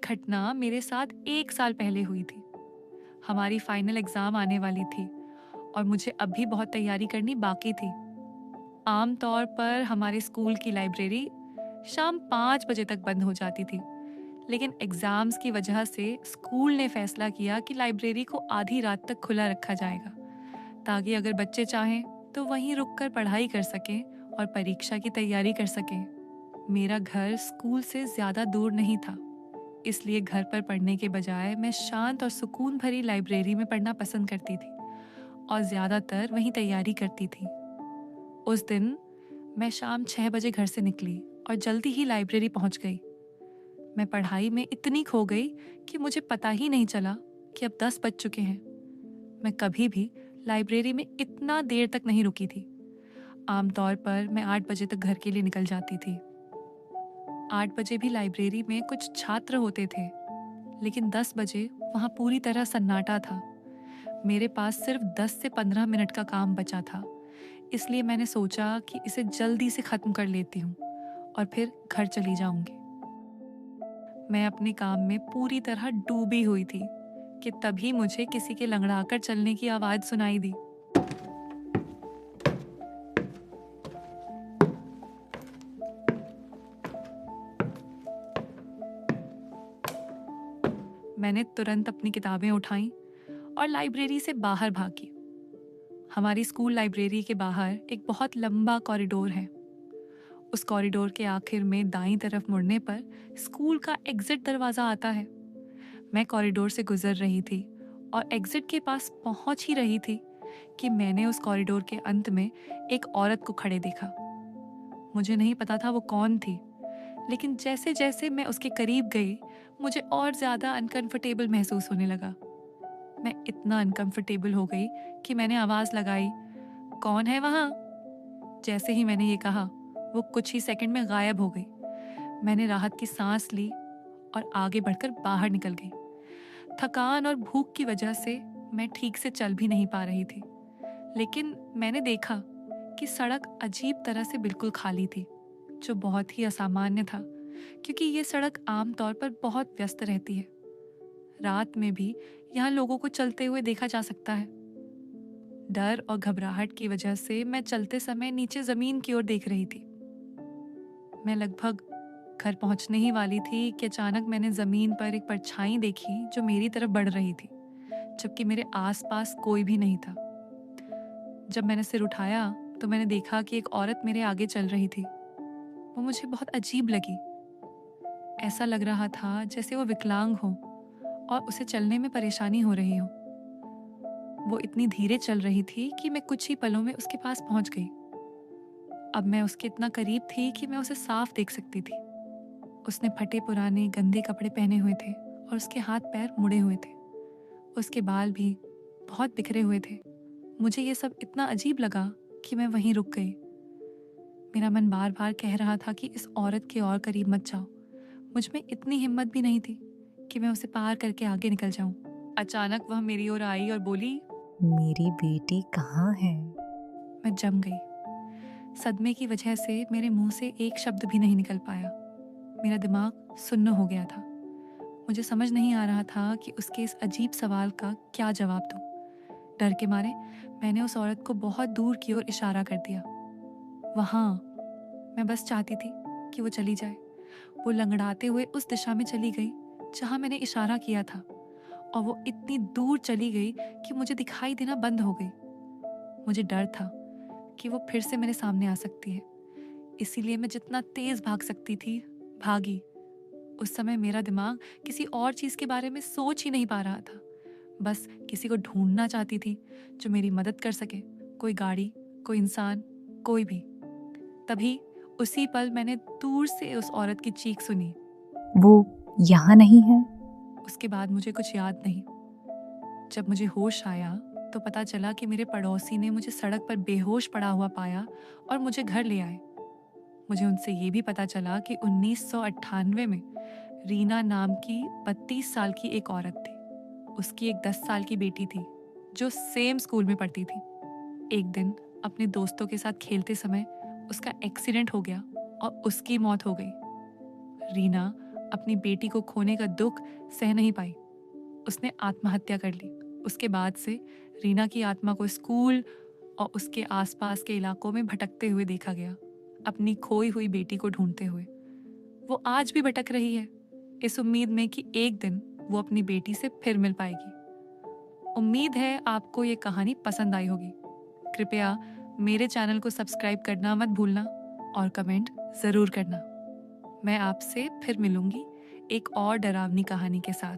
घटना मेरे साथ 1 साल पहले हुई थी। हमारी फाइनल एग्ज़ाम आने वाली थी और मुझे अब भी बहुत तैयारी करनी बाकी थी। आम तौर पर हमारे स्कूल की लाइब्रेरी शाम 5 बजे तक बंद हो जाती थी, लेकिन एग्ज़ाम्स की वजह से स्कूल ने फैसला किया कि लाइब्रेरी को आधी रात तक खुला रखा जाएगा, ताकि अगर बच्चे चाहें तो वहीं रुककर पढ़ाई कर सकें और परीक्षा की तैयारी कर सकें। मेरा घर स्कूल से ज़्यादा दूर नहीं था, इसलिए घर पर पढ़ने के बजाय मैं शांत और सुकून भरी लाइब्रेरी में पढ़ना पसंद करती थी और ज़्यादातर वहीं तैयारी करती थी। उस दिन मैं शाम 6 बजे घर से निकली और जल्दी ही लाइब्रेरी पहुंच गई। मैं पढ़ाई में इतनी खो गई कि मुझे पता ही नहीं चला कि अब 10 बज चुके हैं। मैं कभी भी लाइब्रेरी में इतना देर तक नहीं रुकी थी। आमतौर पर मैं 8 बजे तक घर के लिए निकल जाती थी। 8 बजे भी लाइब्रेरी में कुछ छात्र होते थे, लेकिन 10 बजे वहाँ पूरी तरह सन्नाटा था। मेरे पास सिर्फ 10 से 15 मिनट का काम बचा था, इसलिए मैंने सोचा कि इसे जल्दी से ख़त्म कर लेती हूँ और फिर घर चली जाऊंगी। मैं अपने काम में पूरी तरह डूबी हुई थी कि तभी मुझे किसी के लंगड़ाकर चलने की आवाज़ सुनाई दी। मैंने तुरंत अपनी किताबें उठाईं और लाइब्रेरी से बाहर भागी। हमारी स्कूल लाइब्रेरी के बाहर एक बहुत लंबा कॉरिडोर है। उस कॉरिडोर के आखिर में दाईं तरफ मुड़ने पर स्कूल का एग्जिट दरवाज़ा आता है। मैं कॉरिडोर से गुजर रही थी और एग्जिट के पास पहुंच ही रही थी कि मैंने उस कॉरिडोर के अंत में एक औरत को खड़े देखा। मुझे नहीं पता था वो कौन थी, लेकिन जैसे जैसे मैं उसके करीब गई, मुझे और ज़्यादा अनकंफर्टेबल महसूस होने लगा। मैं इतना अनकंफर्टेबल हो गई कि मैंने आवाज़ लगाई, कौन है वहाँ? जैसे ही मैंने ये कहा, वो कुछ ही सेकंड में गायब हो गई। मैंने राहत की सांस ली और आगे बढ़कर बाहर निकल गई। थकान और भूख की वजह से मैं ठीक से चल भी नहीं पा रही थी, लेकिन मैंने देखा कि सड़क अजीब तरह से बिल्कुल खाली थी, जो बहुत ही असामान्य था, क्योंकि ये सड़क आमतौर पर बहुत व्यस्त रहती है। रात में भी यहाँ लोगों को चलते हुए देखा जा सकता है। डर और घबराहट की वजह से मैं चलते समय नीचे जमीन की ओर देख रही थी। मैं लगभग घर पहुंचने ही वाली थी कि अचानक मैंने जमीन पर एक परछाई देखी जो मेरी तरफ बढ़ रही थी, जबकि मेरे आसपास कोई भी नहीं था। जब मैंने सिर उठाया तो मैंने देखा कि एक औरत मेरे आगे चल रही थी। वो मुझे बहुत अजीब लगी। ऐसा लग रहा था जैसे वो विकलांग हो और उसे चलने में परेशानी हो रही हो। वो इतनी धीरे चल रही थी कि मैं कुछ ही पलों में उसके पास पहुंच गई। अब मैं उसके इतना करीब थी कि मैं उसे साफ देख सकती थी। उसने फटे पुराने गंदे कपड़े पहने हुए थे और उसके हाथ पैर मुड़े हुए थे। उसके बाल भी बहुत बिखरे हुए थे। मुझे ये सब इतना अजीब लगा कि मैं वहीं रुक गई। मेरा मन बार बार कह रहा था कि इस औरत के और करीब मत जाओ। मुझ में इतनी हिम्मत भी नहीं थी कि मैं उसे पार करके आगे निकल जाऊं। अचानक वह मेरी ओर आई और बोली, मेरी बेटी कहाँ है? मैं जम गई। सदमे की वजह से मेरे मुंह से एक शब्द भी नहीं निकल पाया। मेरा दिमाग सुन्न हो गया था। मुझे समझ नहीं आ रहा था कि उसके इस अजीब सवाल का क्या जवाब दूं। डर के मारे मैंने उस औरत को बहुत दूर की ओर इशारा कर दिया। वहाँ। मैं बस चाहती थी कि वो चली जाए। वो लंगड़ाते हुए उस दिशा में चली गई जहाँ मैंने इशारा किया था, और वो इतनी दूर चली गई कि मुझे दिखाई देना बंद हो गई। मुझे डर था कि वो फिर से मेरे सामने आ सकती है, इसीलिए मैं जितना तेज भाग सकती थी भागी। उस समय मेरा दिमाग किसी और चीज के बारे में सोच ही नहीं पा रहा था। बस किसी को ढूंढना चाहती थी जो मेरी मदद कर सके। कोई गाड़ी, कोई इंसान, कोई भी। तभी उसी पल मैंने दूर से उस औरत की चीख सुनी। वो यहाँ नहीं है? उसके बाद मुझे कुछ याद नहीं। जब मुझे होश आया तो पता चला कि मेरे पड़ोसी ने मुझे सड़क पर बेहोश पड़ा हुआ पाया और मुझे घर ले आए। मुझे उनसे ये भी पता चला कि 1998 में रीना नाम की 32 साल की एक औरत थी। उसकी एक 10 साल की बेटी थी जो सेम स्कूल में पढ़ती थी। एक दिन अपने दोस्तों के साथ खेलते समय उसका एक्सीडेंट हो गया और उसकी मौत हो गई। रीना अपनी बेटी को खोने का दुख सह नहीं पाई, उसने आत्महत्या कर ली। उसके बाद से रीना की आत्मा को स्कूल और उसके आसपास के इलाकों में भटकते हुए देखा गया, अपनी खोई हुई बेटी को ढूंढते हुए। वो आज भी भटक रही है, इस उम्मीद में कि एक दिन वो अपनी बेटी से फिर मिल पाएगी। उम्मीद है आपको ये कहानी पसंद आई होगी। कृपया मेरे चैनल को सब्सक्राइब करना मत भूलना और कमेंट ज़रूर करना। मैं आपसे फिर मिलूंगी एक और डरावनी कहानी के साथ।